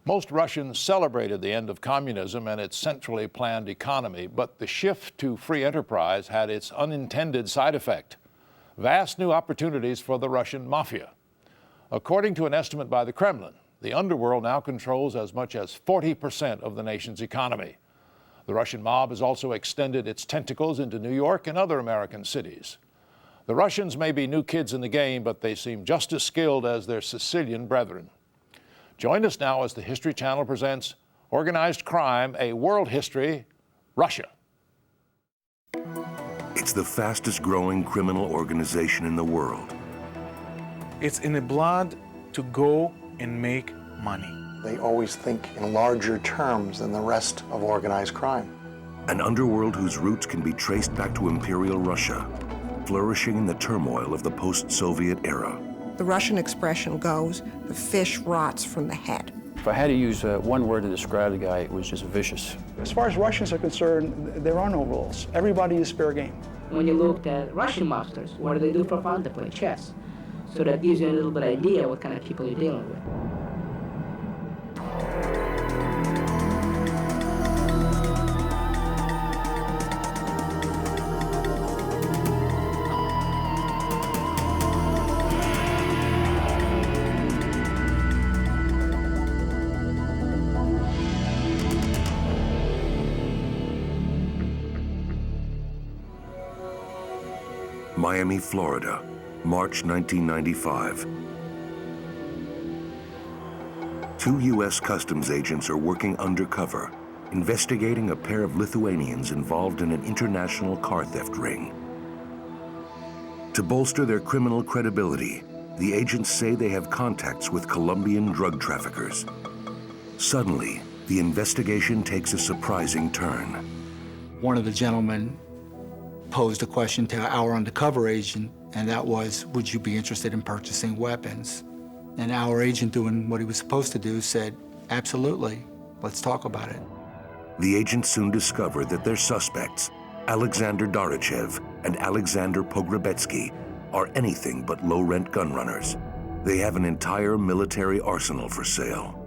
Most Russians celebrated the end of communism and its centrally planned economy, but the shift to free enterprise had its unintended side effect: vast new opportunities for the Russian Mafia. According to an estimate by the Kremlin, the underworld now controls as much as 40% of the nation's economy. The Russian mob has also extended its tentacles into New York and other American cities. The Russians may be new kids in the game, but they seem just as skilled as their Sicilian brethren. Join us now as the History Channel presents Organized Crime, a World History, Russia. It's the fastest growing criminal organization in the world. It's in the blood to go and make money. They always think in larger terms than the rest of organized crime. An underworld whose roots can be traced back to Imperial Russia, flourishing in the turmoil of the post-Soviet era. The Russian expression goes, the fish rots from the head. If I had to use one word to describe the guy, it was just vicious. As far as Russians are concerned, there are no rules. Everybody is fair game. When you looked at Russian mobsters, what do they do for fun? They play chess. So that gives you a little bit of idea what kind of people you're dealing with. Miami, Florida, March 1995. Two U.S. customs agents are working undercover, investigating a pair of Lithuanians involved in an international car theft ring. To bolster their criminal credibility, the agents say they have contacts with Colombian drug traffickers. Suddenly, the investigation takes a surprising turn. One of the gentlemen posed a question to our undercover agent, and that was, would you be interested in purchasing weapons? And our agent, doing what he was supposed to do, said, absolutely, let's talk about it. The agents soon discover that their suspects, Alexander Darachev and Alexander Pogrebetsky, are anything but low-rent gun runners. They have an entire military arsenal for sale.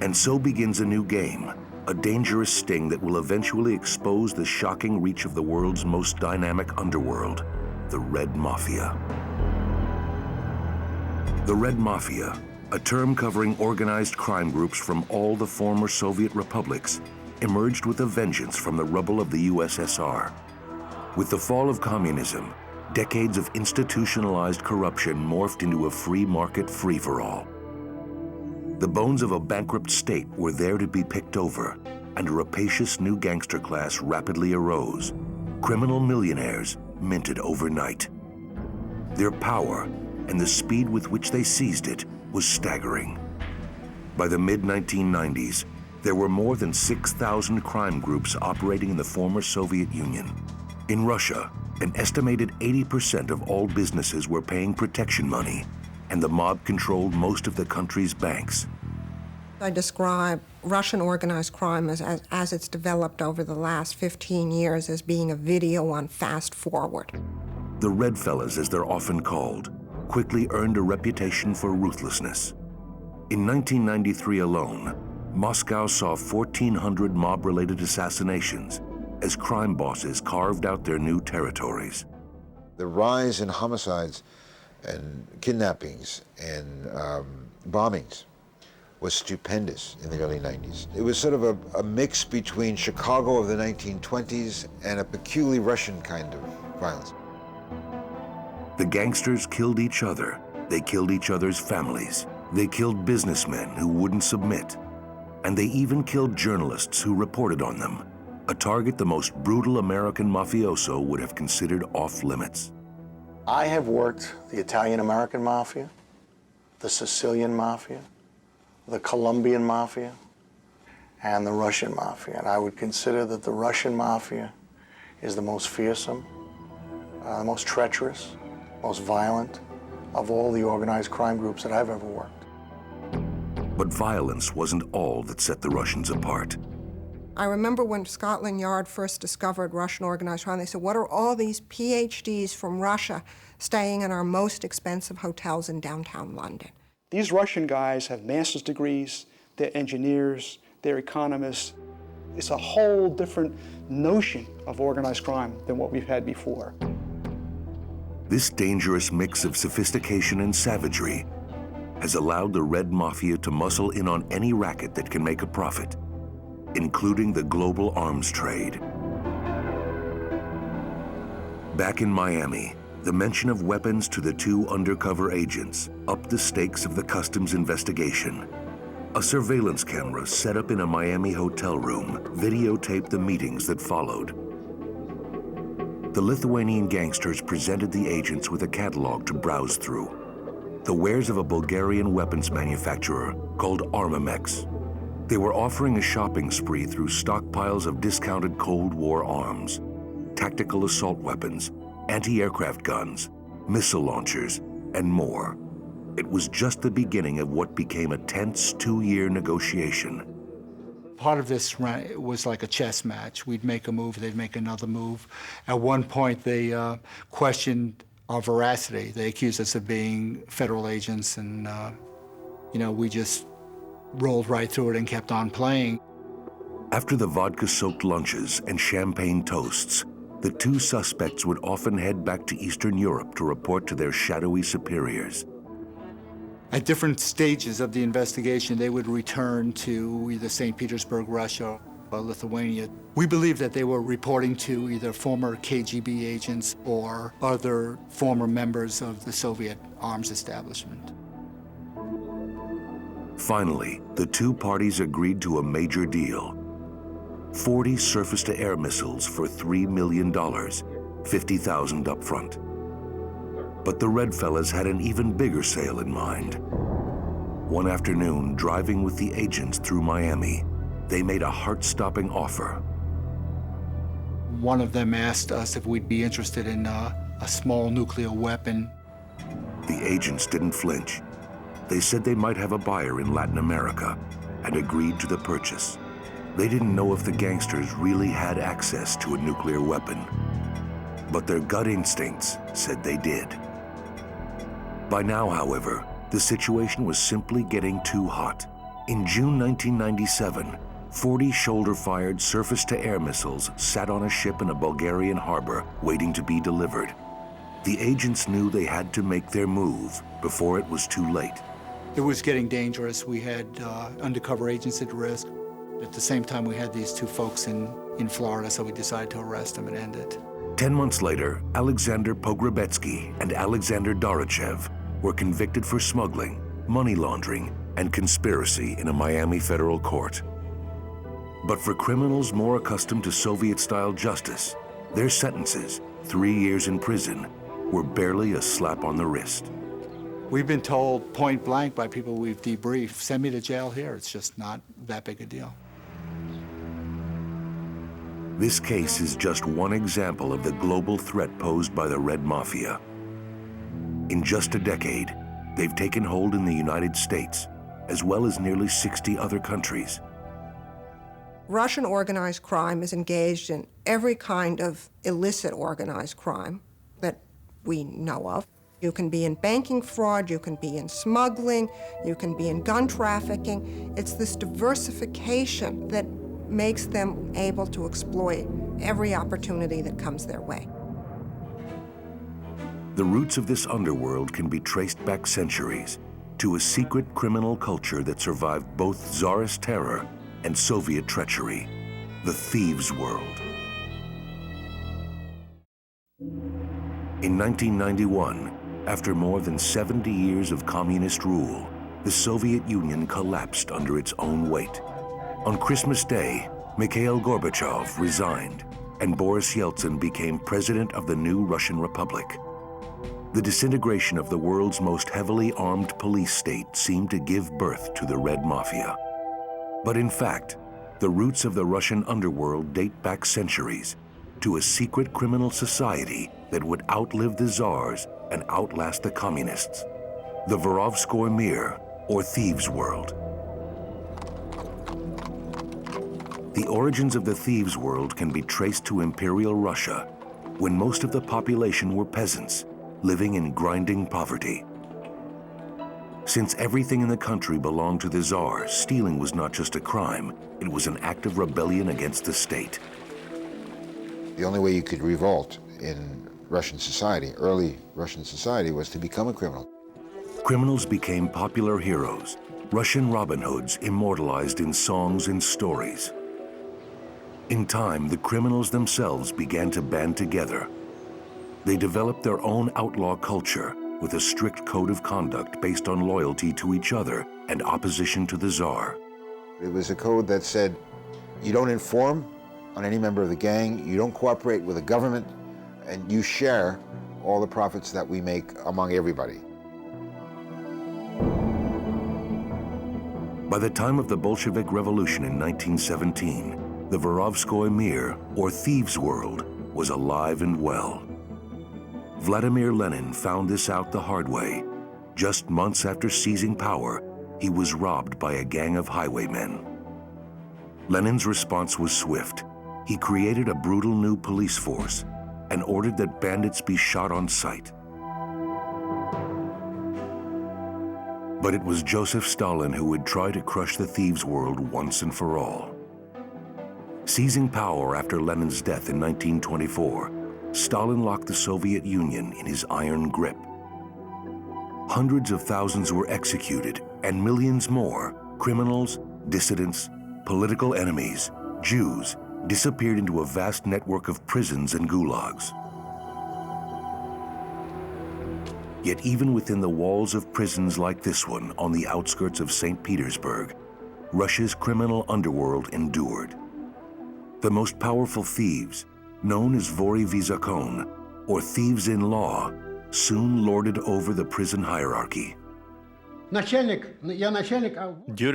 And so begins a new game, a dangerous sting that will eventually expose the shocking reach of the world's most dynamic underworld, the Red Mafia. The Red Mafia, a term covering organized crime groups from all the former Soviet republics, emerged with a vengeance from the rubble of the USSR. With the fall of communism, decades of institutionalized corruption morphed into a free market free-for-all. The bones of a bankrupt state were there to be picked over, and a rapacious new gangster class rapidly arose. Criminal millionaires minted overnight. Their power and the speed with which they seized it was staggering. By the mid-1990s, there were more than 6,000 crime groups operating in the former Soviet Union. In Russia, an estimated 80% of all businesses were paying protection money, and the mob controlled most of the country's banks. I describe Russian organized crime as it's developed over the last 15 years as being a video on fast forward. The Red Fellas, as they're often called, quickly earned a reputation for ruthlessness. In 1993 alone, Moscow saw 1,400 mob-related assassinations as crime bosses carved out their new territories. The rise in homicides and kidnappings and bombings was stupendous in the early 90s. It was sort of a mix between Chicago of the 1920s and a peculiarly Russian kind of violence. The gangsters killed each other. They killed each other's families. They killed businessmen who wouldn't submit. And they even killed journalists who reported on them, a target the most brutal American mafioso would have considered off limits. I have worked the Italian-American Mafia, the Sicilian Mafia, the Colombian Mafia, and the Russian Mafia. And I would consider that the Russian Mafia is the most fearsome, the most treacherous, most violent of all the organized crime groups that I've ever worked. But violence wasn't all that set the Russians apart. I remember when Scotland Yard first discovered Russian organized crime, they said, what are all these PhDs from Russia staying in our most expensive hotels in downtown London? These Russian guys have master's degrees, they're engineers, they're economists. It's a whole different notion of organized crime than what we've had before. This dangerous mix of sophistication and savagery has allowed the Red Mafia to muscle in on any racket that can make a profit, including the global arms trade. Back in Miami, the mention of weapons to the two undercover agents upped the stakes of the customs investigation. A surveillance camera set up in a Miami hotel room videotaped the meetings that followed. The Lithuanian gangsters presented the agents with a catalog to browse through, the wares of a Bulgarian weapons manufacturer called Armamex. They were offering a shopping spree through stockpiles of discounted Cold War arms, tactical assault weapons, anti-aircraft guns, missile launchers, and more. It was just the beginning of what became a tense 2-year negotiation. Part of this was like a chess match. We'd make a move, they'd make another move. At one point, they questioned our veracity. They accused us of being federal agents, and we just rolled right through it and kept on playing. After the vodka-soaked lunches and champagne toasts, the two suspects would often head back to Eastern Europe to report to their shadowy superiors. At different stages of the investigation, they would return to either St. Petersburg, Russia, or Lithuania. We believe that they were reporting to either former KGB agents or other former members of the Soviet arms establishment. Finally, the two parties agreed to a major deal. 40 surface-to-air missiles for $3 million, $50,000 up front. But the Red fellas had an even bigger sale in mind. One afternoon, driving with the agents through Miami, they made a heart-stopping offer. One of them asked us if we'd be interested in a small nuclear weapon. The agents didn't flinch. They said they might have a buyer in Latin America and agreed to the purchase. They didn't know if the gangsters really had access to a nuclear weapon, but their gut instincts said they did. By now, however, the situation was simply getting too hot. In June 1997, 40 shoulder-fired surface-to-air missiles sat on a ship in a Bulgarian harbor waiting to be delivered. The agents knew they had to make their move before it was too late. It was getting dangerous. We had undercover agents at risk. At the same time, we had these two folks in Florida, so we decided to arrest them and end it. 10 months later, Alexander Pogrebetsky and Alexander Darachev were convicted for smuggling, money laundering, and conspiracy in a Miami federal court. But for criminals more accustomed to Soviet-style justice, their sentences, 3 years in prison, were barely a slap on the wrist. We've been told point blank by people we've debriefed, send me to jail here. It's just not that big a deal. This case is just one example of the global threat posed by the Red Mafia. In just a decade, they've taken hold in the United States, as well as nearly 60 other countries. Russian organized crime is engaged in every kind of illicit organized crime that we know of. You can be in banking fraud, you can be in smuggling, you can be in gun trafficking. It's this diversification that makes them able to exploit every opportunity that comes their way. The roots of this underworld can be traced back centuries to a secret criminal culture that survived both Tsarist terror and Soviet treachery, the thieves' world. In 1991, after more than 70 years of communist rule, the Soviet Union collapsed under its own weight. On Christmas Day, Mikhail Gorbachev resigned, and Boris Yeltsin became president of the new Russian Republic. The disintegration of the world's most heavily armed police state seemed to give birth to the Red Mafia. But in fact, the roots of the Russian underworld date back centuries to a secret criminal society that would outlive the czars and outlast the communists, the Vorovskoy Mir, or thieves' world. The origins of the thieves' world can be traced to Imperial Russia, when most of the population were peasants living in grinding poverty. Since everything in the country belonged to the Tsar, stealing was not just a crime, it was an act of rebellion against the state. The only way you could revolt in Russian society, early Russian society, was to become a criminal. Criminals became popular heroes, Russian Robin Hoods immortalized in songs and stories. In time, the criminals themselves began to band together. They developed their own outlaw culture with a strict code of conduct based on loyalty to each other and opposition to the Tsar. It was a code that said, you don't inform on any member of the gang, you don't cooperate with the government, and you share all the profits that we make among everybody. By the time of the Bolshevik Revolution in 1917, the Vorovskoy Mir, or thieves' world, was alive and well. Vladimir Lenin found this out the hard way. Just months after seizing power, he was robbed by a gang of highwaymen. Lenin's response was swift. He created a brutal new police force and ordered that bandits be shot on sight. But it was Joseph Stalin who would try to crush the thieves' world once and for all. Seizing power after Lenin's death in 1924, Stalin locked the Soviet Union in his iron grip. Hundreds of thousands were executed, and millions more, criminals, dissidents, political enemies, Jews, disappeared into a vast network of prisons and gulags. Yet even within the walls of prisons like this one on the outskirts of St. Petersburg, Russia's criminal underworld endured. The most powerful thieves, known as vori v zakon, or thieves in law, soon lorded over the prison hierarchy. During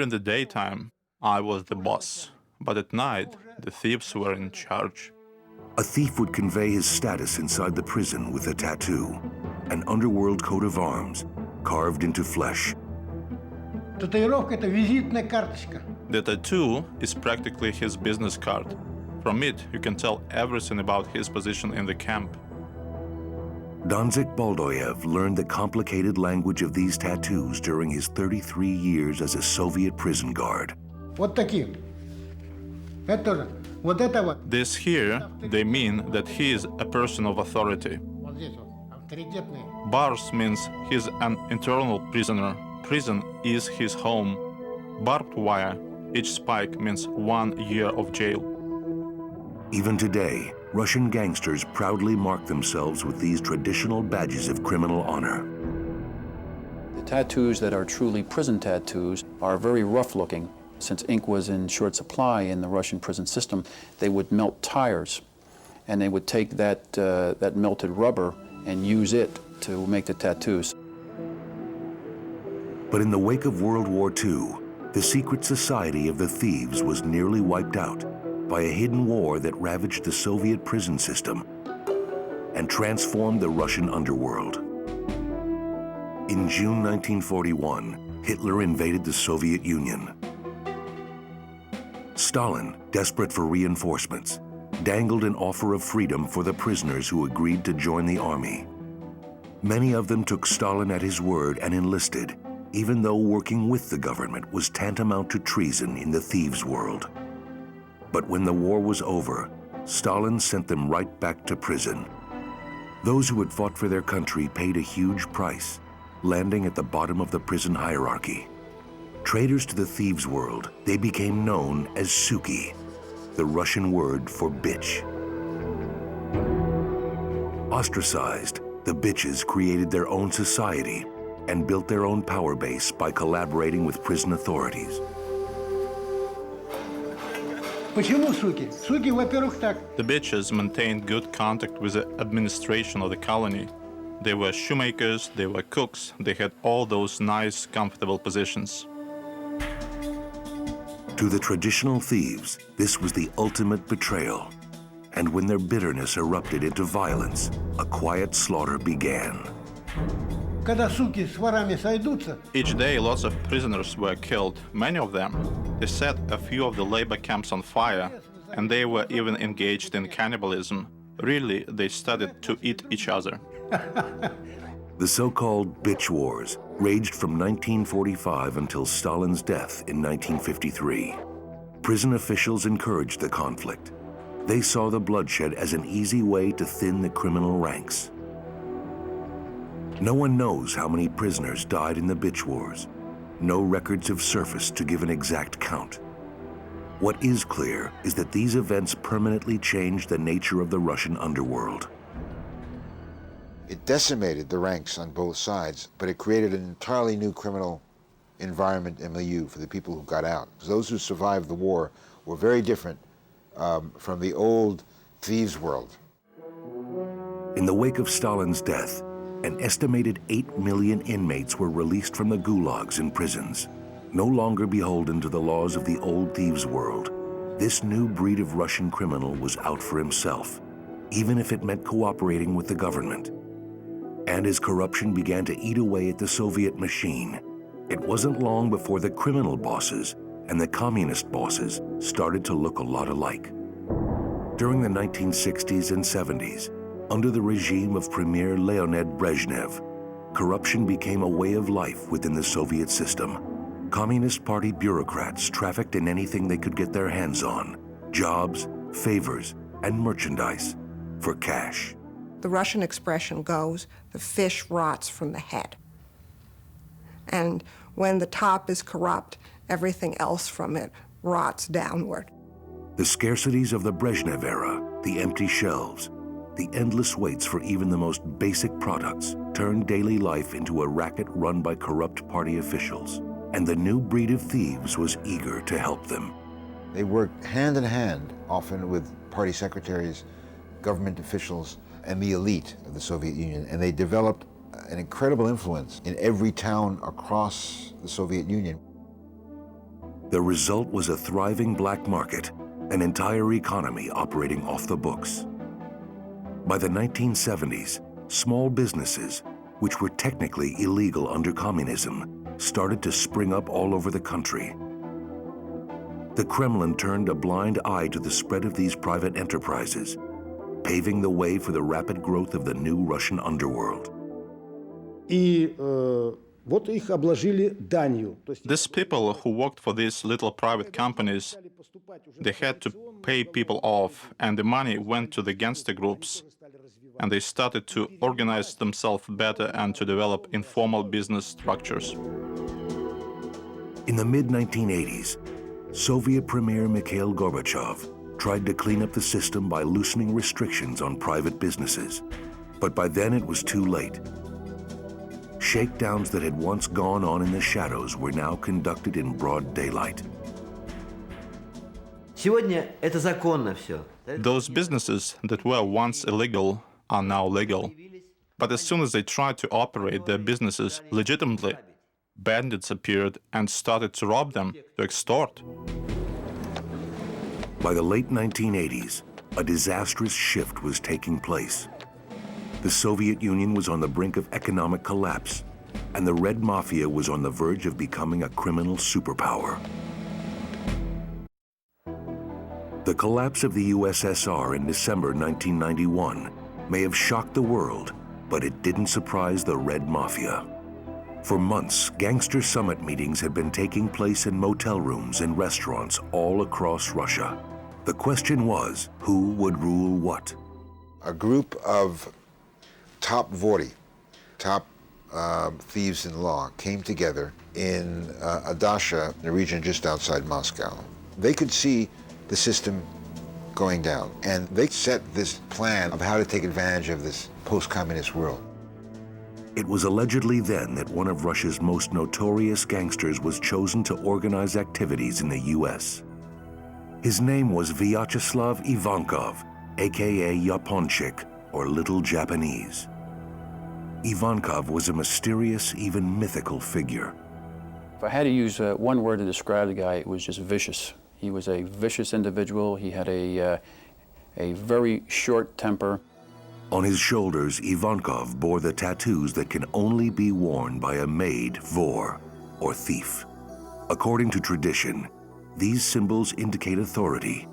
the daytime, I was the boss, but at night, the thieves were in charge. A thief would convey his status inside the prison with a tattoo, an underworld coat of arms carved into flesh. The tattoo is practically his business card. From it, you can tell everything about his position in the camp. Donzik Baldoyev learned the complicated language of these tattoos during his 33 years as a Soviet prison guard. This here, they mean that he is a person of authority. Bars means he's an internal prisoner. Prison is his home. Barbed wire, each spike means 1 year of jail. Even today, Russian gangsters proudly mark themselves with these traditional badges of criminal honor. The tattoos that are truly prison tattoos are very rough-looking. Since ink was in short supply in the Russian prison system, they would melt tires, and they would take that melted rubber and use it to make the tattoos. But in the wake of World War II, the secret society of the thieves was nearly wiped out by a hidden war that ravaged the Soviet prison system and transformed the Russian underworld. In June 1941, Hitler invaded the Soviet Union. Stalin, desperate for reinforcements, dangled an offer of freedom for the prisoners who agreed to join the army. Many of them took Stalin at his word and enlisted, even though working with the government was tantamount to treason in the thieves' world. But when the war was over, Stalin sent them right back to prison. Those who had fought for their country paid a huge price, landing at the bottom of the prison hierarchy. Traitors to the thieves' world, they became known as suki, the Russian word for bitch. Ostracized, the bitches created their own society and built their own power base by collaborating with prison authorities. The bitches maintained good contact with the administration of the colony. They were shoemakers, they were cooks, they had all those nice, comfortable positions. To the traditional thieves, this was the ultimate betrayal. And when their bitterness erupted into violence, a quiet slaughter began. Each day, lots of prisoners were killed, many of them. They set a few of the labor camps on fire, and they were even engaged in cannibalism. Really, they started to eat each other. The so-called bitch wars raged from 1945 until Stalin's death in 1953. Prison officials encouraged the conflict. They saw the bloodshed as an easy way to thin the criminal ranks. No one knows how many prisoners died in the bitch wars. No records have surfaced to give an exact count. What is clear is that these events permanently changed the nature of the Russian underworld. It decimated the ranks on both sides, but it created an entirely new criminal environment and milieu for the people who got out. Those who survived the war were very different from the old thieves world. In the wake of Stalin's death, an estimated 8 million inmates were released from the gulags and prisons. No longer beholden to the laws of the old thieves world, this new breed of Russian criminal was out for himself, even if it meant cooperating with the government. And as corruption began to eat away at the Soviet machine, it wasn't long before the criminal bosses and the communist bosses started to look a lot alike. During the 1960s and 70s, under the regime of Premier Leonid Brezhnev, corruption became a way of life within the Soviet system. Communist Party bureaucrats trafficked in anything they could get their hands on: jobs, favors, and merchandise for cash. The Russian expression goes, the fish rots from the head. And when the top is corrupt, everything else from it rots downward. The scarcities of the Brezhnev era, the empty shelves, the endless waits for even the most basic products turned daily life into a racket run by corrupt party officials. And the new breed of thieves was eager to help them. They worked hand in hand, often with party secretaries, government officials, and the elite of the Soviet Union, and they developed an incredible influence in every town across the Soviet Union. The result was a thriving black market, an entire economy operating off the books. By the 1970s, small businesses, which were technically illegal under communism, started to spring up all over the country. The Kremlin turned a blind eye to the spread of these private enterprises, paving the way for the rapid growth of the new Russian underworld. These people who worked for these little private companies, they had to pay people off, and the money went to the gangster groups, and they started to organize themselves better and to develop informal business structures. In the mid-1980s, Soviet Premier Mikhail Gorbachev tried to clean up the system by loosening restrictions on private businesses. But by then it was too late. Shakedowns that had once gone on in the shadows were now conducted in broad daylight. Those businesses that were once illegal are now legal. But as soon as they tried to operate their businesses legitimately, bandits appeared and started to rob them, to extort. By the late 1980s, a disastrous shift was taking place. The Soviet Union was on the brink of economic collapse, and the Red Mafia was on the verge of becoming a criminal superpower. The collapse of the USSR in December 1991 may have shocked the world, but it didn't surprise the Red Mafia. For months, gangster summit meetings had been taking place in motel rooms and restaurants all across Russia. The question was, who would rule what? A group of top vori, top thieves in law, came together in Odessa, the region just outside Moscow. They could see the system going down, and they set this plan of how to take advantage of this post-communist world. It was allegedly then that one of Russia's most notorious gangsters was chosen to organize activities in the U.S. His name was Vyacheslav Ivankov, aka Yaponchik, or Little Japanese. Ivankov was a mysterious, even mythical figure. If I had to use one word to describe the guy, it was just vicious. He was a vicious individual. He had a very short temper. On his shoulders, Ivankov bore the tattoos that can only be worn by a maid vor, or thief. According to tradition, these symbols indicate authority.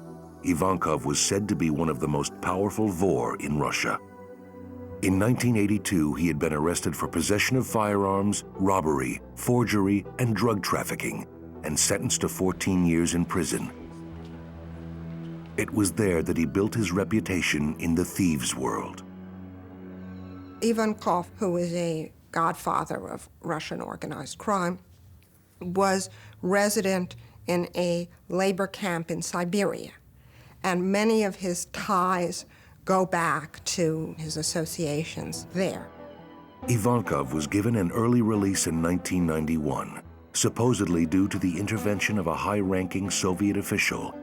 Ivankov was said to be one of the most powerful vor in Russia. In 1982, he had been arrested for possession of firearms, robbery, forgery, and drug trafficking, and sentenced to 14 years in prison. It was there that he built his reputation in the thieves' world. Ivankov, who is a godfather of Russian organized crime, was resident in a labor camp in Siberia, and many of his ties go back to his associations there. Ivankov was given an early release in 1991, supposedly due to the intervention of a high-ranking Soviet official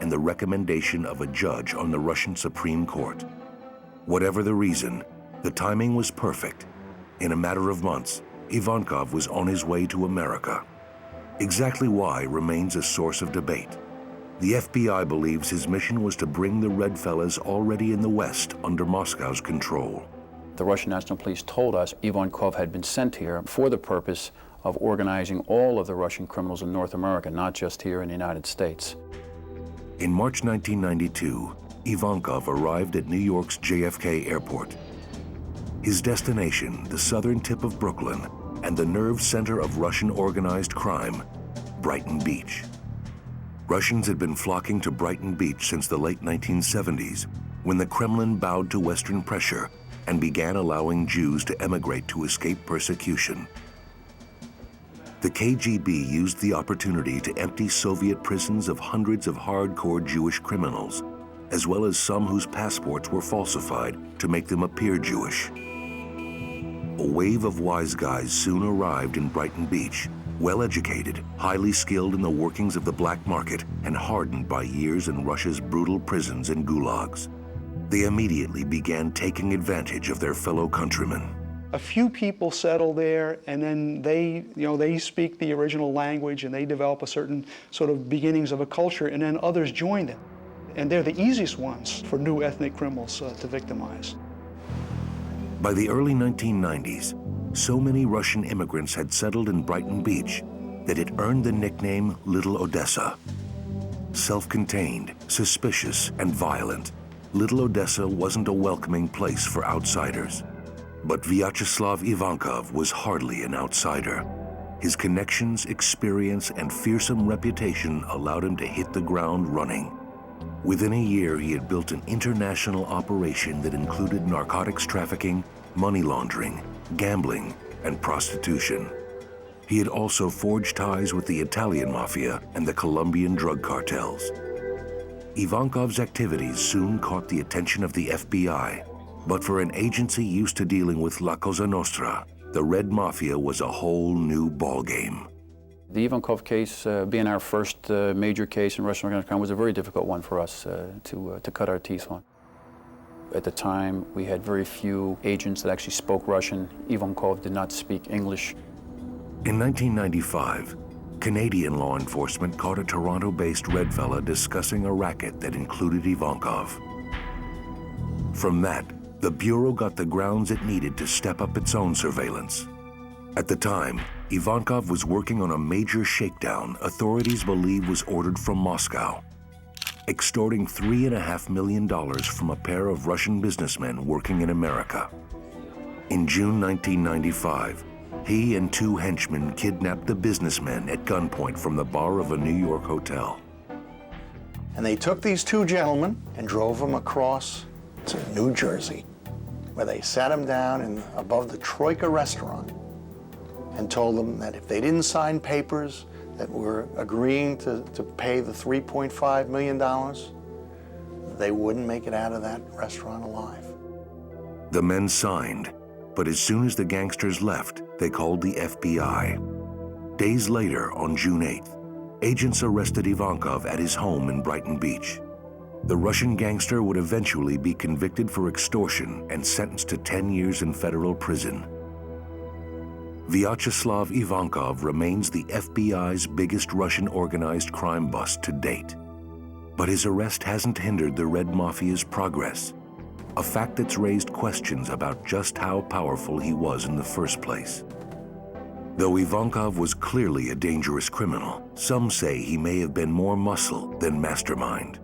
and the recommendation of a judge on the Russian Supreme Court. Whatever the reason, the timing was perfect. In a matter of months, Ivankov was on his way to America. Exactly why remains a source of debate. The FBI believes his mission was to bring the Red fellas already in the West under Moscow's control. The Russian National Police told us Ivankov had been sent here for the purpose of organizing all of the Russian criminals in North America, not just here in the United States. In March 1992, Ivankov arrived at New York's JFK Airport. His destination, the southern tip of Brooklyn and the nerve center of Russian organized crime, Brighton Beach. Russians had been flocking to Brighton Beach since the late 1970s, when the Kremlin bowed to Western pressure and began allowing Jews to emigrate to escape persecution. The KGB used the opportunity to empty Soviet prisons of hundreds of hardcore Jewish criminals, as well as some whose passports were falsified to make them appear Jewish. A wave of wise guys soon arrived in Brighton Beach, well-educated, highly skilled in the workings of the black market, and hardened by years in Russia's brutal prisons and gulags. They immediately began taking advantage of their fellow countrymen. A few people settle there, and then they speak the original language, and they develop a certain sort of beginnings of a culture, and then others join them. And they're the easiest ones for new ethnic criminals to victimize. By the early 1990s, so many Russian immigrants had settled in Brighton Beach that it earned the nickname Little Odessa. Self-contained, suspicious, and violent, Little Odessa wasn't a welcoming place for outsiders. But Vyacheslav Ivankov was hardly an outsider. His connections, experience, and fearsome reputation allowed him to hit the ground running. Within a year, he had built an international operation that included narcotics trafficking, money laundering, gambling, and prostitution. He had also forged ties with the Italian Mafia and the Colombian drug cartels. Ivankov's activities soon caught the attention of the FBI, but for an agency used to dealing with La Cosa Nostra, the Red Mafia was a whole new ballgame. The Ivankov case, being our first major case in Russian organized crime, was a very difficult one for us to cut our teeth on. At the time, we had very few agents that actually spoke Russian. Ivankov did not speak English. In 1995, Canadian law enforcement caught a Toronto-based red fella discussing a racket that included Ivankov. From that, the Bureau got the grounds it needed to step up its own surveillance. At the time, Ivankov was working on a major shakedown authorities believe was ordered from Moscow, extorting $3.5 million from a pair of Russian businessmen working in America. In June 1995, he and two henchmen kidnapped the businessmen at gunpoint from the bar of a New York hotel. And they took these two gentlemen and drove them across to New Jersey, where they sat them down above the Troika restaurant and told them that if they didn't sign papers that were agreeing to pay the $3.5 million, they wouldn't make it out of that restaurant alive. The men signed, but as soon as the gangsters left, they called the FBI. Days later, on June 8th, agents arrested Ivankov at his home in Brighton Beach. The Russian gangster would eventually be convicted for extortion and sentenced to 10 years in federal prison. Vyacheslav Ivankov remains the FBI's biggest Russian organized crime bust to date. But his arrest hasn't hindered the Red Mafia's progress, a fact that's raised questions about just how powerful he was in the first place. Though Ivankov was clearly a dangerous criminal, some say he may have been more muscle than mastermind.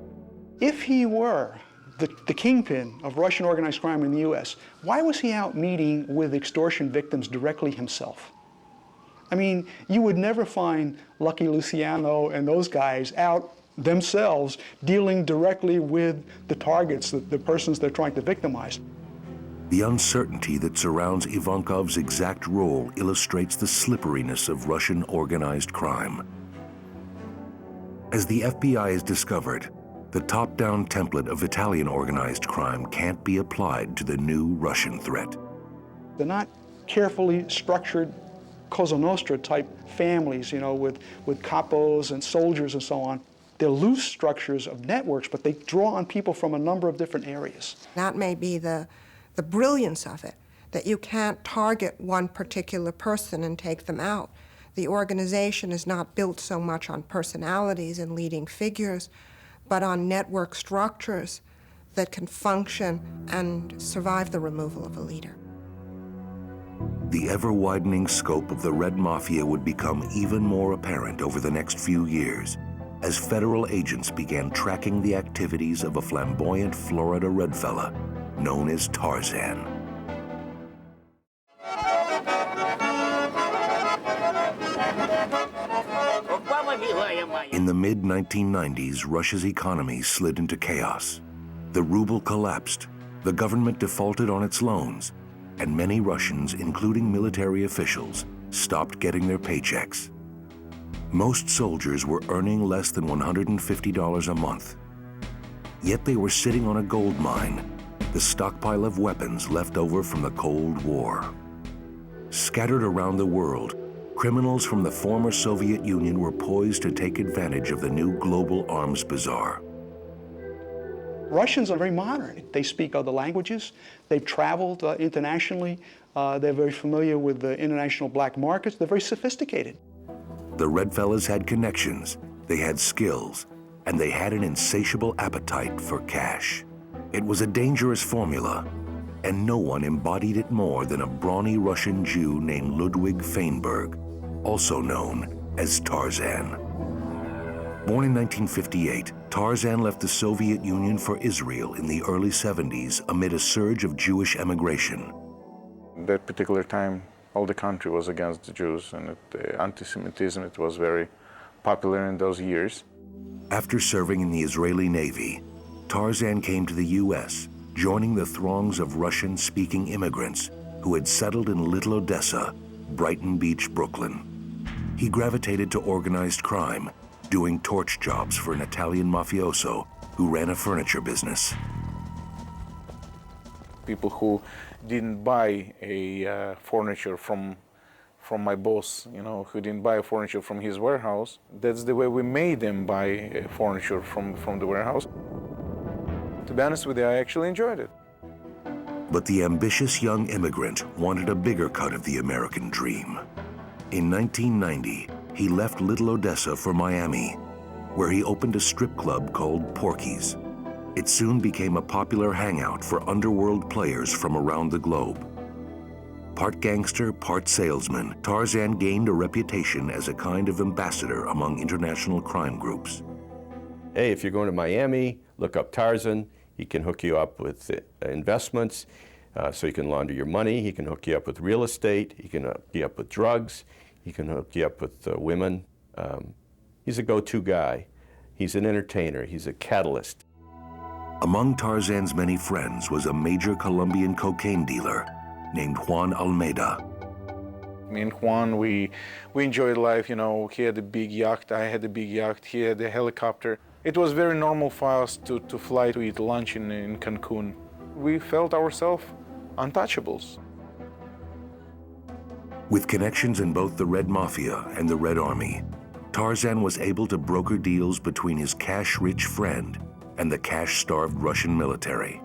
If he were the kingpin of Russian organized crime in the U.S., why was he out meeting with extortion victims directly himself? I mean, you would never find Lucky Luciano and those guys out themselves dealing directly with the targets, the persons they're trying to victimize. The uncertainty that surrounds Ivankov's exact role illustrates the slipperiness of Russian organized crime. As the FBI has discovered, the top-down template of Italian organized crime can't be applied to the new Russian threat. They're not carefully structured Cosa Nostra type families, you know, with capos and soldiers and so on. They're loose structures of networks, but they draw on people from a number of different areas. That may be the brilliance of it, that you can't target one particular person and take them out. The organization is not built so much on personalities and leading figures, but on network structures that can function and survive the removal of a leader. The ever-widening scope of the Red Mafia would become even more apparent over the next few years as federal agents began tracking the activities of a flamboyant Florida red fella known as Tarzan. In the mid-1990s, Russia's economy slid into chaos. The ruble collapsed, the government defaulted on its loans, and many Russians, including military officials, stopped getting their paychecks. Most soldiers were earning less than $150 a month. Yet they were sitting on a gold mine, the stockpile of weapons left over from the Cold War. Scattered around the world, criminals from the former Soviet Union were poised to take advantage of the new global arms bazaar. Russians are very modern. They speak other languages. They've traveled internationally. They're very familiar with the international black markets. They're very sophisticated. The red fellas had connections, they had skills, and they had an insatiable appetite for cash. It was a dangerous formula, and no one embodied it more than a brawny Russian Jew named Ludwig Feinberg, also known as Tarzan. Born in 1958, Tarzan left the Soviet Union for Israel in the early 70s amid a surge of Jewish emigration. That particular time, all the country was against the Jews, and anti-Semitism, it was very popular in those years. After serving in the Israeli Navy, Tarzan came to the U.S., joining the throngs of Russian-speaking immigrants who had settled in Little Odessa, Brighton Beach, Brooklyn. He gravitated to organized crime, doing torch jobs for an Italian mafioso who ran a furniture business. People who didn't buy a furniture from my boss, you know, who didn't buy furniture from his warehouse, that's the way we made them buy furniture from the warehouse. To be honest with you, I actually enjoyed it. But the ambitious young immigrant wanted a bigger cut of the American dream. In 1990, he left Little Odessa for Miami, where he opened a strip club called Porky's. It soon became a popular hangout for underworld players from around the globe. Part gangster, part salesman, Tarzan gained a reputation as a kind of ambassador among international crime groups. Hey, if you're going to Miami, look up Tarzan. He can hook you up with investments, so you can launder your money. He can hook you up with real estate. He can hook you up with drugs. He can hook you up with women. He's a go-to guy. He's an entertainer. He's a catalyst. Among Tarzan's many friends was a major Colombian cocaine dealer named Juan Almeida. Me and Juan, we enjoyed life, you know. He had a big yacht, I had a big yacht, he had a helicopter. It was very normal for us to fly to eat lunch in Cancun. We felt ourselves untouchables. With connections in both the Red Mafia and the Red Army, Tarzan was able to broker deals between his cash-rich friend and the cash-starved Russian military.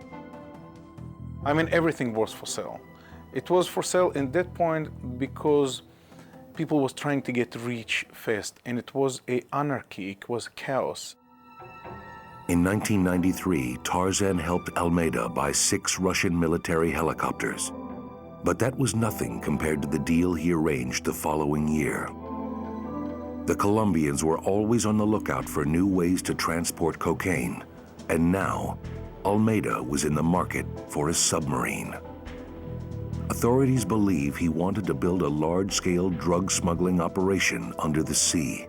I mean, everything was for sale. It was for sale at that point because people was trying to get rich fast, and it was an anarchy, it was chaos. In 1993, Tarzan helped Almeida buy 6 Russian military helicopters. But that was nothing compared to the deal he arranged the following year. The Colombians were always on the lookout for new ways to transport cocaine, and now Almeida was in the market for a submarine. Authorities believe he wanted to build a large-scale drug smuggling operation under the sea.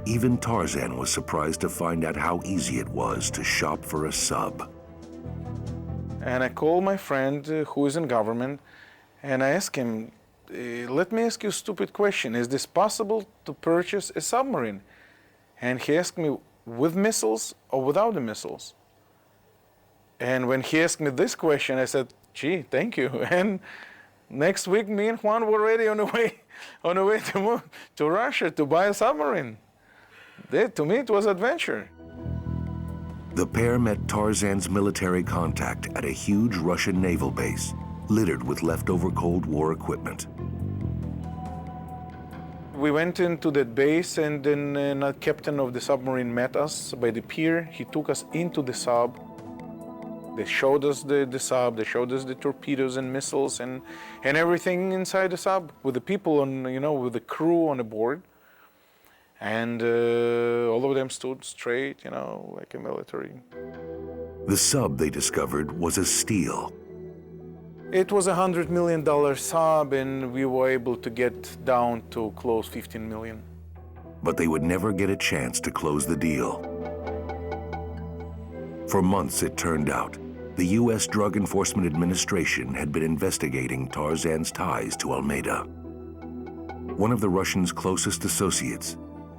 Even Tarzan was surprised to find out how easy it was to shop for a sub. And I called my friend who is in government, and I asked him, let me ask you a stupid question. Is this possible to purchase a submarine? And he asked me, with missiles or without the missiles? And when he asked me this question, I said, gee, thank you. And next week, me and Juan were already on the way to move to Russia to buy a submarine. To me, it was adventure. The pair met Tarzan's military contact at a huge Russian naval base, littered with leftover Cold War equipment. We went into that base, and then the captain of the submarine met us by the pier. He took us into the sub. They showed us the sub. They showed us the torpedoes and missiles and everything inside the sub with the people on, with the crew on the board. And all of them stood straight, like a military. The sub, they discovered, was a steal. It was a $100 million sub, and we were able to get down to close 15 million. But they would never get a chance to close the deal. For months, it turned out, the U.S. Drug Enforcement Administration had been investigating Tarzan's ties to Almeida. One of the Russians' closest associates,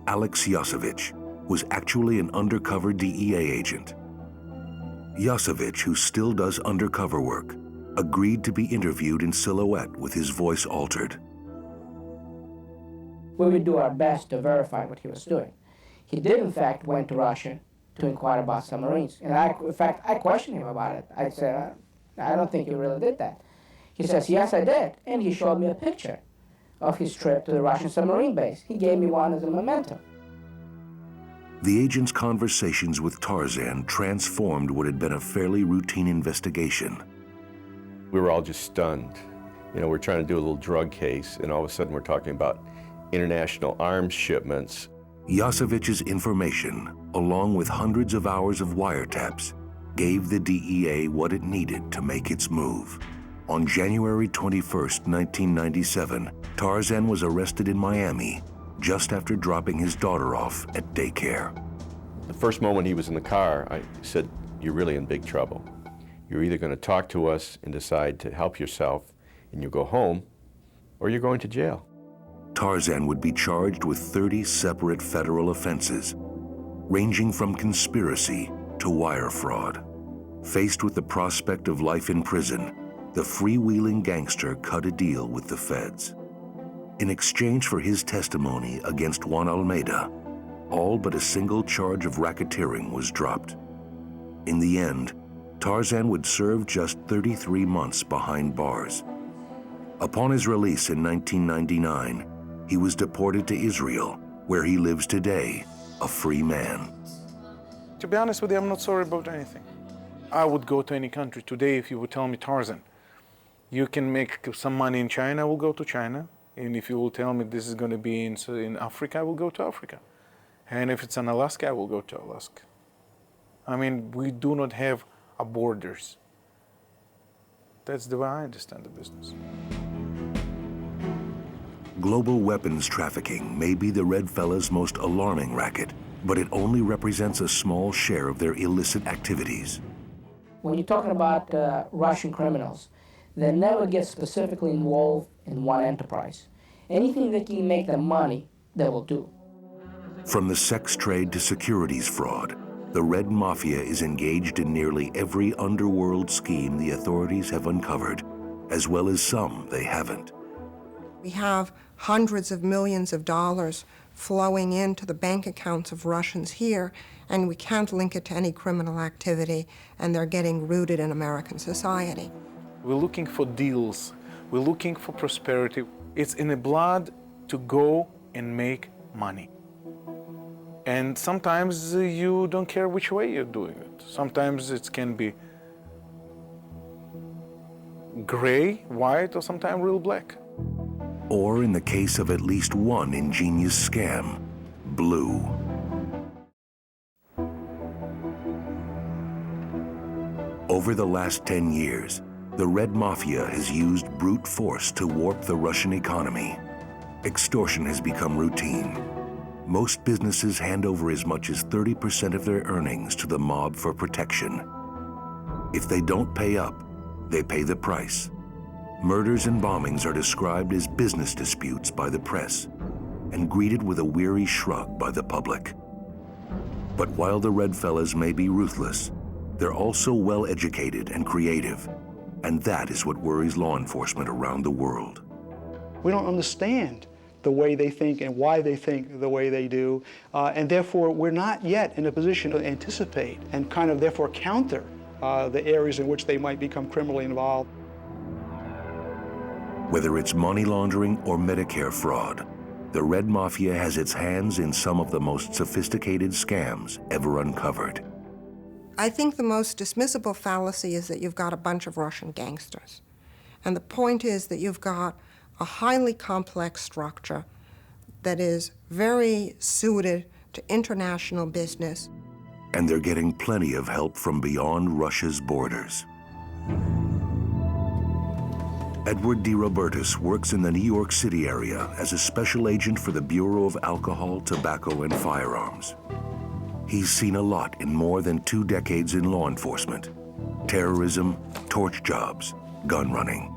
Alex Yasovich, was actually an undercover DEA agent. Yasovich, who still does undercover work, agreed to be interviewed in silhouette with his voice altered. We would do our best to verify what he was doing. He did, in fact, went to Russia to inquire about submarines. And I questioned him about it. I said, I don't think you really did that. He says, yes, I did. And he showed me a picture of his trip to the Russian submarine base. He gave me one as a memento. The agent's conversations with Tarzan transformed what had been a fairly routine investigation. We were all just stunned. We're trying to do a little drug case, and all of a sudden we're talking about international arms shipments. Yasovich's information, along with hundreds of hours of wiretaps, gave the DEA what it needed to make its move. On January 21st, 1997, Tarzan was arrested in Miami just after dropping his daughter off at daycare. The first moment he was in the car, I said, you're really in big trouble. You're either going to talk to us and decide to help yourself and you go home, or you're going to jail. Tarzan would be charged with 30 separate federal offenses, ranging from conspiracy to wire fraud. Faced with the prospect of life in prison, the freewheeling gangster cut a deal with the feds. In exchange for his testimony against Juan Almeida, all but a single charge of racketeering was dropped. In the end, Tarzan would serve just 33 months behind bars. Upon his release in 1999, he was deported to Israel, where he lives today, a free man. To be honest with you, I'm not sorry about anything. I would go to any country today if you would tell me, Tarzan, you can make some money in China, I will go to China. And if you will tell me this is going to be in Africa, I will go to Africa. And if it's in Alaska, I will go to Alaska. I mean, we do not have borders. That's the way I understand the business. Global weapons trafficking may be the Red Fella's most alarming racket, but it only represents a small share of their illicit activities. When you're talking about Russian criminals, they never get specifically involved in one enterprise. Anything that can make them money, they will do. From the sex trade to securities fraud, the Red Mafia is engaged in nearly every underworld scheme the authorities have uncovered, as well as some they haven't. We have hundreds of millions of dollars flowing into the bank accounts of Russians here, and we can't link it to any criminal activity, and they're getting rooted in American society. We're looking for deals. We're looking for prosperity. It's in the blood to go and make money. And sometimes you don't care which way you're doing it. Sometimes it can be gray, white, or sometimes real black. Or in the case of at least one ingenious scam, blue. Over the last 10 years, the Red Mafia has used brute force to warp the Russian economy. Extortion has become routine. Most businesses hand over as much as 30% of their earnings to the mob for protection. If they don't pay up, they pay the price. Murders and bombings are described as business disputes by the press and greeted with a weary shrug by the public. But while the Red Fellas may be ruthless, they're also well-educated and creative, and that is what worries law enforcement around the world. We don't understand the way they think and why they think the way they do, and therefore we're not yet in a position to anticipate and kind of therefore counter the areas in which they might become criminally involved. Whether it's money laundering or Medicare fraud, the Red Mafia has its hands in some of the most sophisticated scams ever uncovered. I think the most dismissible fallacy is that you've got a bunch of Russian gangsters. And the point is that you've got a highly complex structure that is very suited to international business. And they're getting plenty of help from beyond Russia's borders. Edward DeRobertis works in the New York City area as a special agent for the Bureau of Alcohol, Tobacco, and Firearms. He's seen a lot in more than 2 decades in law enforcement: terrorism, torch jobs, gun running.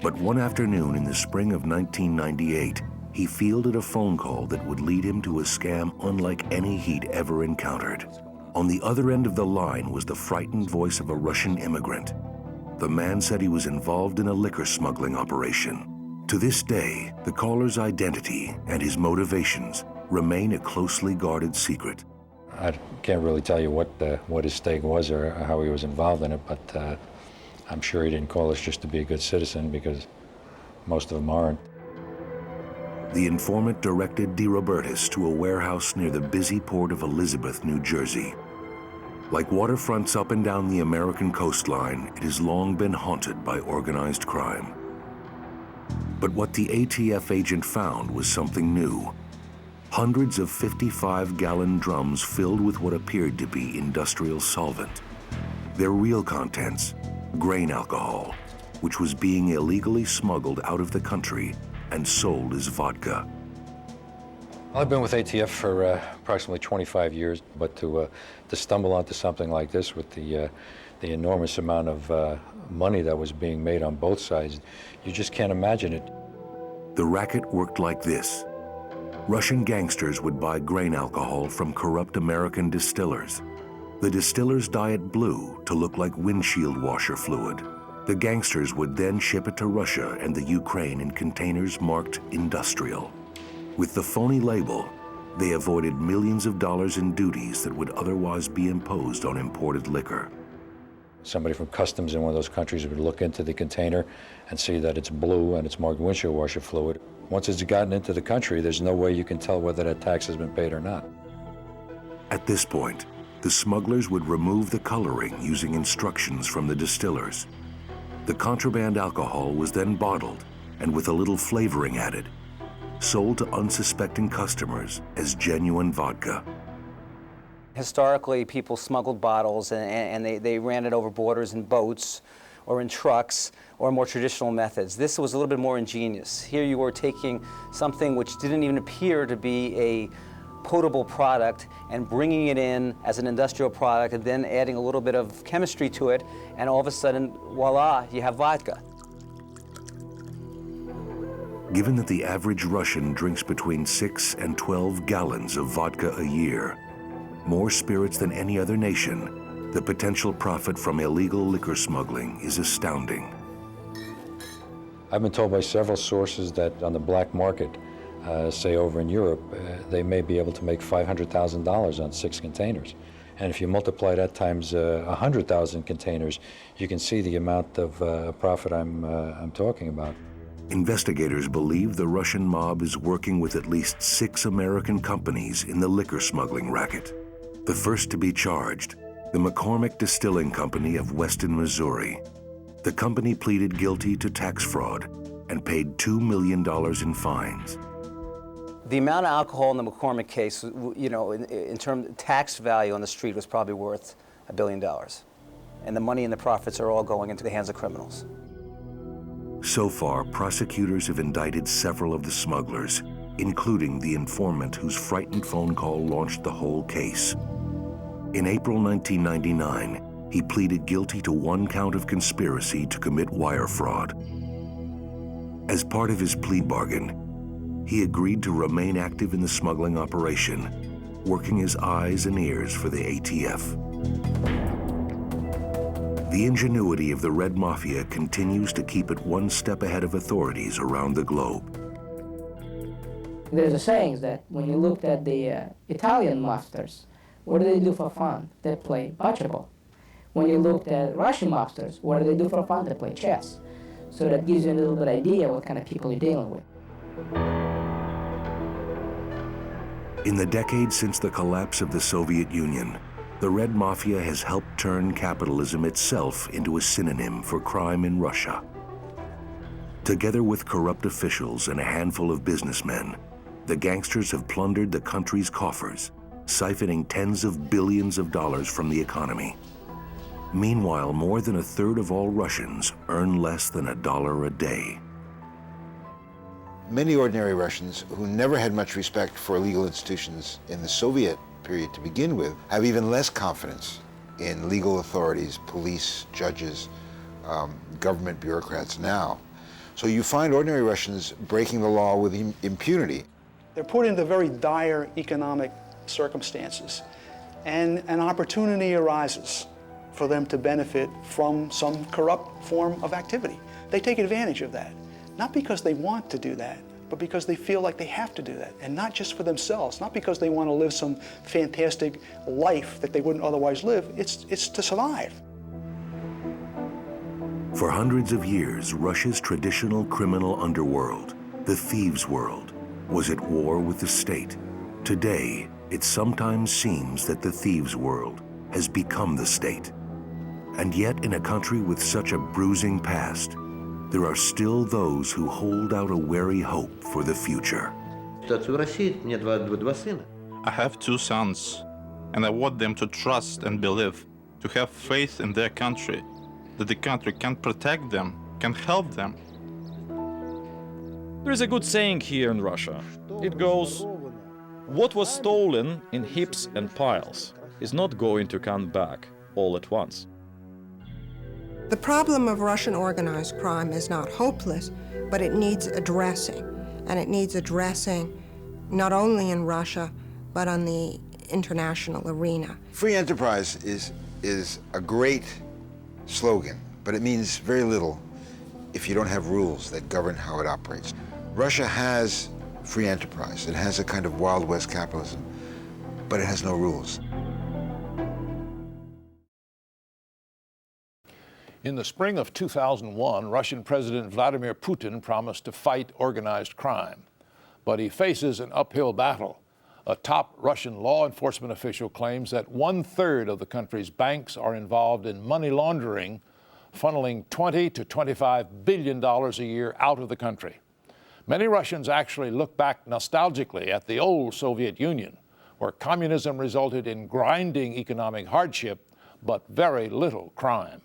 But one afternoon in the spring of 1998, he fielded a phone call that would lead him to a scam unlike any he'd ever encountered. On the other end of the line was the frightened voice of a Russian immigrant. The man said he was involved in a liquor smuggling operation. To this day, the caller's identity and his motivations remain a closely guarded secret. I can't really tell you what his stake was or how he was involved in it, but I'm sure he didn't call us just to be a good citizen, because most of them aren't. The informant directed DeRobertis to a warehouse near the busy port of Elizabeth, New Jersey. Like waterfronts up and down the American coastline, it has long been haunted by organized crime. But what the ATF agent found was something new. Hundreds of 55-gallon drums filled with what appeared to be industrial solvent. Their real contents, grain alcohol, which was being illegally smuggled out of the country and sold as vodka. I've been with ATF for approximately 25 years, but to stumble onto something like this with the enormous amount of money that was being made on both sides, you just can't imagine it. The racket worked like this. Russian gangsters would buy grain alcohol from corrupt American distillers. The distillers dye it blue to look like windshield washer fluid. The gangsters would then ship it to Russia and the Ukraine in containers marked industrial. With the phony label, they avoided millions of dollars in duties that would otherwise be imposed on imported liquor. Somebody from customs in one of those countries would look into the container and see that it's blue and it's marked windshield washer fluid. Once it's gotten into the country, there's no way you can tell whether that tax has been paid or not. At this point, the smugglers would remove the coloring using instructions from the distillers. The contraband alcohol was then bottled and, with a little flavoring added, sold to unsuspecting customers as genuine vodka. Historically, people smuggled bottles and they ran it over borders in boats or in trucks or more traditional methods. This was a little bit more ingenious. Here you were taking something which didn't even appear to be a potable product and bringing it in as an industrial product and then adding a little bit of chemistry to it, and all of a sudden, voila, you have vodka. Given that the average Russian drinks between 6 and 12 gallons of vodka a year, more spirits than any other nation, the potential profit from illegal liquor smuggling is astounding. I've been told by several sources that on the black market, say over in Europe, they may be able to make $500,000 on 6 containers. And if you multiply that times 100,000 containers, you can see the amount of profit I'm talking about. Investigators believe the Russian mob is working with at least 6 American companies in the liquor smuggling racket. The first to be charged, the McCormick Distilling Company of Weston, Missouri. The company pleaded guilty to tax fraud and paid $2 million in fines. The amount of alcohol in the McCormick case, you know, in terms of tax value on the street was probably worth $1 billion. and the money and the profits are all going into the hands of criminals. So far, prosecutors have indicted several of the smugglers, including the informant whose frightened phone call launched the whole case. In April 1999, he pleaded guilty to one count of conspiracy to commit wire fraud. As part of his plea bargain, he agreed to remain active in the smuggling operation, working his eyes and ears for the ATF. The ingenuity of the Red Mafia continues to keep it one step ahead of authorities around the globe. There's a saying that when you looked at the Italian mobsters, what do they do for fun? They play bocce. When you looked at Russian mobsters, what do they do for fun? They play chess. So that gives you a little bit idea what kind of people you're dealing with. In the decades since the collapse of the Soviet Union, the Red Mafia has helped turn capitalism itself into a synonym for crime in Russia. Together with corrupt officials and a handful of businessmen, the gangsters have plundered the country's coffers, siphoning tens of billions of dollars from the economy. Meanwhile, more than a third of all Russians earn less than $1 a day. Many ordinary Russians who never had much respect for legal institutions in the Soviet period to begin with have even less confidence in legal authorities, police, judges, government bureaucrats now. So you find ordinary Russians breaking the law with impunity. They're put into very dire economic circumstances, and an opportunity arises for them to benefit from some corrupt form of activity. They take advantage of that, not because they want to do that, but because they feel like they have to do that, and not just for themselves, not because they want to live some fantastic life that they wouldn't otherwise live. It's to survive. For hundreds of years, Russia's traditional criminal underworld, the thieves' world, was at war with the state. Today, it sometimes seems that the thieves' world has become the state. And yet, in a country with such a bruising past, there are still those who hold out a wary hope for the future. I have two sons, and I want them to trust and believe, to have faith in their country, that the country can protect them, can help them. There is a good saying here in Russia. It goes, what was stolen in heaps and piles is not going to come back all at once. The problem of Russian organized crime is not hopeless, but it needs addressing. And it needs addressing not only in Russia, but on the international arena. Free enterprise is a great slogan, but it means very little if you don't have rules that govern how it operates. Russia has free enterprise. It has a kind of Wild West capitalism, but it has no rules. In the spring of 2001, Russian President Vladimir Putin promised to fight organized crime, but he faces an uphill battle. A top Russian law enforcement official claims that 1/3 of the country's banks are involved in money laundering, funneling $20 to $25 billion a year out of the country. Many Russians actually look back nostalgically at the old Soviet Union, where communism resulted in grinding economic hardship, but very little crime.